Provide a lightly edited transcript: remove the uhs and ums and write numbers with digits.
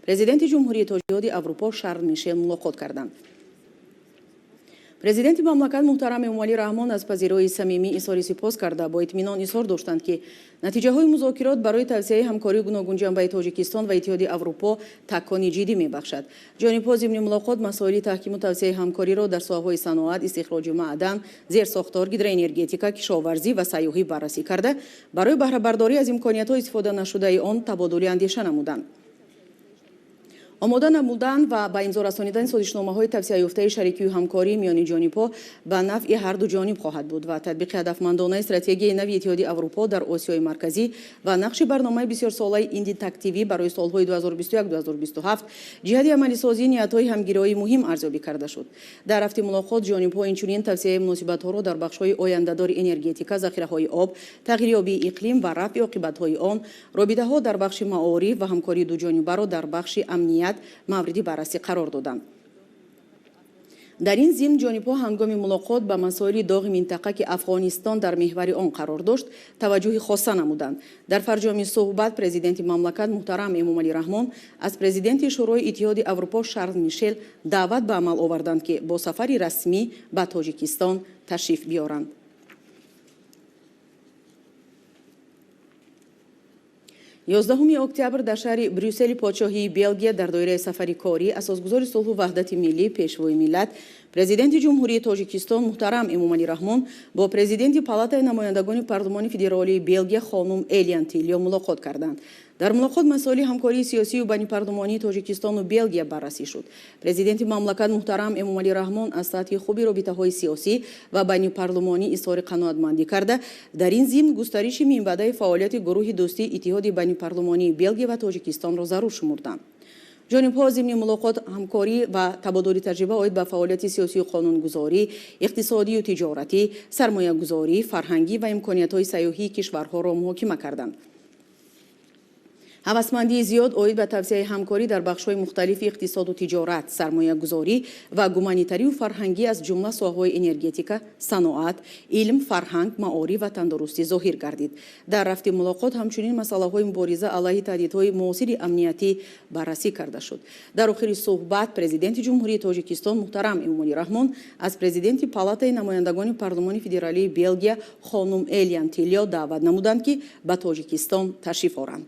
президенти ҷумҳурии тоҷикистони Европа Шарл Мишел мулоқот карданд. президенти мамлакат муҳтарам Эмомали Рахмон аз пазирои самимӣ изҳори сипос карда бо итминон изҳор доштанд ки натиҷаҳои музокирот барои тавсеяи ҳамкории гуногун ҷанбаи Тоҷикистон ва Иттиҳоди Аврупо такони ҷиддӣ мебахшад. ҷонибҳо зимни мулоқот масоили таҳкиму тавсеяи ҳамкориро дар соҳаҳои саноат, истихроҷи маъдан, зерсохтор, гидроэнергетика, кишоварзӣ ва сайёҳӣ баррасӣ карда, барои баҳрабардорӣ аз имкониятҳо истифода нашудаи он табодули андеша намуданд. омода намудан ва ба имзо расонидани созишномаҳои тавсеяёфтаи шарикию ҳамкорӣ миёни ҷонибҳо ба нафъи ҳарду ҷониб хоҳад буд ва татбиқи ҳадафмандонаи стратегияи нави Иттиҳоди Аврупо дар Осиёи марказӣ ва нақши барномаи бисёрсолаи индитактивӣ барои солҳои 2021-2027 ҷиҳати амалисозии ниятҳои ҳамгироии муҳим арзёбӣ карда шуд. дар рафти мулоқот ҷонибҳо инчунин тавсеяи муносибатҳоро дар бахшҳои ояндадори энергетика, захираҳои об, тағйирёбии иқлим ва рафъи оқибатҳои он, робитаҳо дар бахши маориф ва ҳамкории дуҷонибаро дар бахши амният мавриди баррасӣ қарор доданд. дар ин зимн ҷонибҳо ҳангоми мулоқот ба масоили доғи минтақа ки Афғонистон дар меҳвари он қарор дошт таваҷҷӯҳи хоса намуданд. дар фарҷоми суҳбат президенти мамлакат муҳтарам Эмомали Рахмон аз президенти шӯрои Иттиҳоди Аврупо Шарл Мишел даъват ба амал оварданд ки бо сафари расмӣ ба Тоҷикистон ташриф биёранд. 11 октябр дар шаҳри Брюссели подшоҳии Белгия дар доираи сафари корӣ асосгузори сулҳу ваҳдати миллӣ пешвои миллат президенти ҷумҳурии Тоҷикистон муҳтарам Эмомали Рахмон бо президенти палатаи намояндагони парлумони федералии Белгия хонум Элиан Тилё мулоқот карданд. дар мулоқот масоили ҳамкории сиёсию байнипарлумонии Тоҷикистону Белгия баррасӣ шуд. президенти мамлакат муҳтарам Эмомали Рахмон аз сатҳи хуби робитаҳои сиёсӣ ва байнипарлумонӣ изҳори қаноатмандӣ карда, дар ин зимн густариши минбаъдаи фаъолияти гурӯҳи дӯстии Иттиҳоди байнипарлумонии Белгия ва Тоҷикистонро зарур шумурданд. ҷонибҳо зимни мулоқот ҳамкорӣ ва табодули таҷриба оид ба фаъолияти сиёсию қонунгузорӣ, иқтисодию тиҷоратӣ, сармоягузорӣ, фарҳангӣ ва имкониятҳои сайёҳии кишварҳоро муҳокима карданд. ҳавасмандии зиёд оид ба тавсеяи ҳамкорӣ дар бахшҳои мухталифи иқтисоду тиҷорат, сармоягузорӣ ва гуманитарию фарҳангӣ аз ҷумла соҳаҳои энергетика, саноат, илм, фарҳанг, маориф ва тандурустӣ зоҳир гардид. дар рафти мулоқот ҳамчунин масъалаҳои мубориза алайҳи таҳдидҳои муосири амниятӣ баррасӣ карда шуд. дар охири суҳбат президенти ҷумҳурии Тоҷикистон муҳтарам Эмомали Рахмон аз президенти палатаи намояндагони парлумони федералии Белгия хонум Элиан Тилё даъват намуданд ки ба Тоҷикистон ташриф оранд.